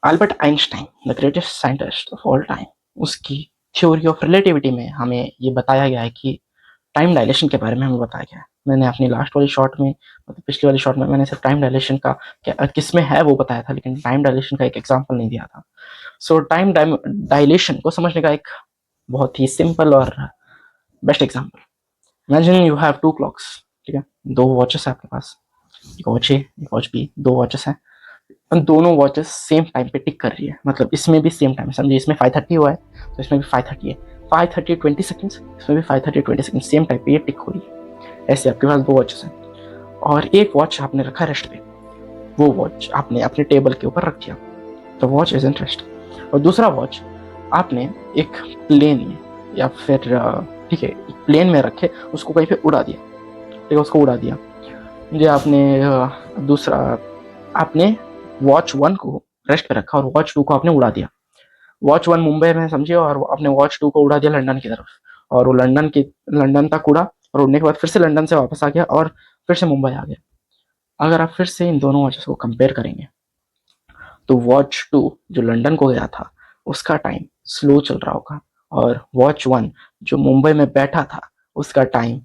Albert Einstein, the greatest scientist of all time, उसकी theory of relativity में हमें ये बताया गया है कि टाइम डायलेशन के बारे में हमें बताया गया है। मैंने अपनी लास्ट वाली शॉर्ट में, मतलब पिछली वाली शॉर्ट में, मैंने सिर्फ टाइम डायलेशन का क्या किस में है वो बताया था, लेकिन टाइम डायलेशन का एक एग्जांपल नहीं दिया था। सो टाइम डायलेशन को समझने का एक बहुत ही सिंपल और best example, imagine you have two clocks. ठीक है, दो वॉचेस है आपके पास, एक वॉच ए एक वॉच बी, दो वॉचेस हैं। उन दोनों वॉचेस सेम टाइम पे टिक कर रही है, मतलब इसमें भी सेम टाइम, समझिए इसमें 5:30 हुआ है तो इसमें भी 5:30 है, 5:30 20 सेकंड्स, इसमें भी 5:30 20 सेकंड्स सेम टाइम पे ये टिक हो रही है। ऐसे आपके पास दो वॉचेस हैं और एक वॉच आपने रखा रेस्ट पे, वो वॉच आपने अपने टेबल के ऊपर रख दिया, तो वॉच इज इन रेस्ट। और दूसरा वॉच आपने एक प्लेन में या फिर ठीक है एक प्लेन में रखे, उसको कहीं पे उड़ा दिया। ठीक है, उसको उड़ा दिया जो आपने दूसरा आपने वॉच वन को रेस्ट पे रखा और वॉच टू को आपने उड़ा दिया। वॉच वन मुंबई में समझिए, और आपने वॉच टू को उड़ा दिया लंदन की तरफ, और वो लंदन तक उड़ा और उड़ने के बाद फिर से लंदन से वापस आ गया और फिर से मुंबई आ गया। अगर आप फिर से इन दोनों वॉचेस को कंपेयर करेंगे तो वॉच टू जो लंदन को गया था उसका टाइम स्लो चल रहा होगा, और वॉच वन जो मुंबई में बैठा था उसका टाइम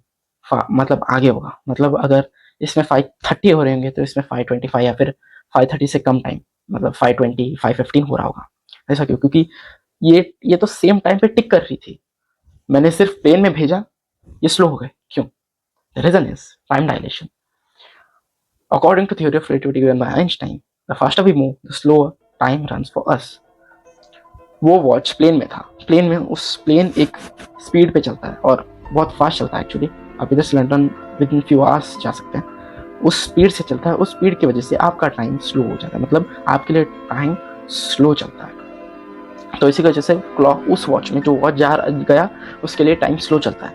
मतलब आगे होगा। मतलब अगर इसमें 5:30 हो रहे होंगे तो इसमें 5:25 या फिर 5:30 से कम टाइम, मतलब 5:20 5:15 हो रहा होगा। ऐसा क्यों? क्योंकि ये तो सेम टाइम पे टिक कर रही थी, मैंने सिर्फ प्लेन में भेजा, ये स्लो हो गए। क्यों? The reason is time dilation. According to theory of relativity given by Einstein, the faster we move the slower time runs for us. वो वॉच प्लेन में था, प्लेन में उस प्लेन एक स्पीड पे चलता है और बहुत फास्ट चलता है एक्चुअली। आप इधर से London with in few hours जा सकते हैं, उस स्पीड से चलता है। उस स्पीड की वजह से आपका टाइम स्लो हो जाता है, मतलब आपके लिए टाइम स्लो चलता है। तो इसी वजह से क्लॉक उस वॉच में जो वॉच जा गया उसके लिए टाइम स्लो चलता है,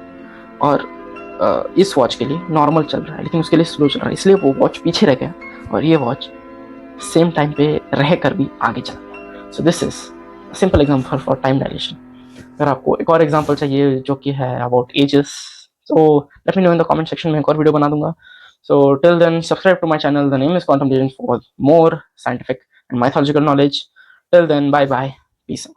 और इस वॉच के लिए नॉर्मल चल रहा है लेकिन उसके लिए स्लो चल रहा है, इसलिए वो वॉच पीछे रह गया और ये वॉच सेम टाइम पे रह कर भी आगे चला गया। So this is simple example for time dilation. अगर आपको एक और एग्जाम्पल चाहिए जो कि है about ages, so let me know in the comment section में एक और वीडियो बना दूंगा। So till then subscribe to my channel, the name is Quantum Legends, for more scientific and mythological knowledge. Till then, bye bye, peace out.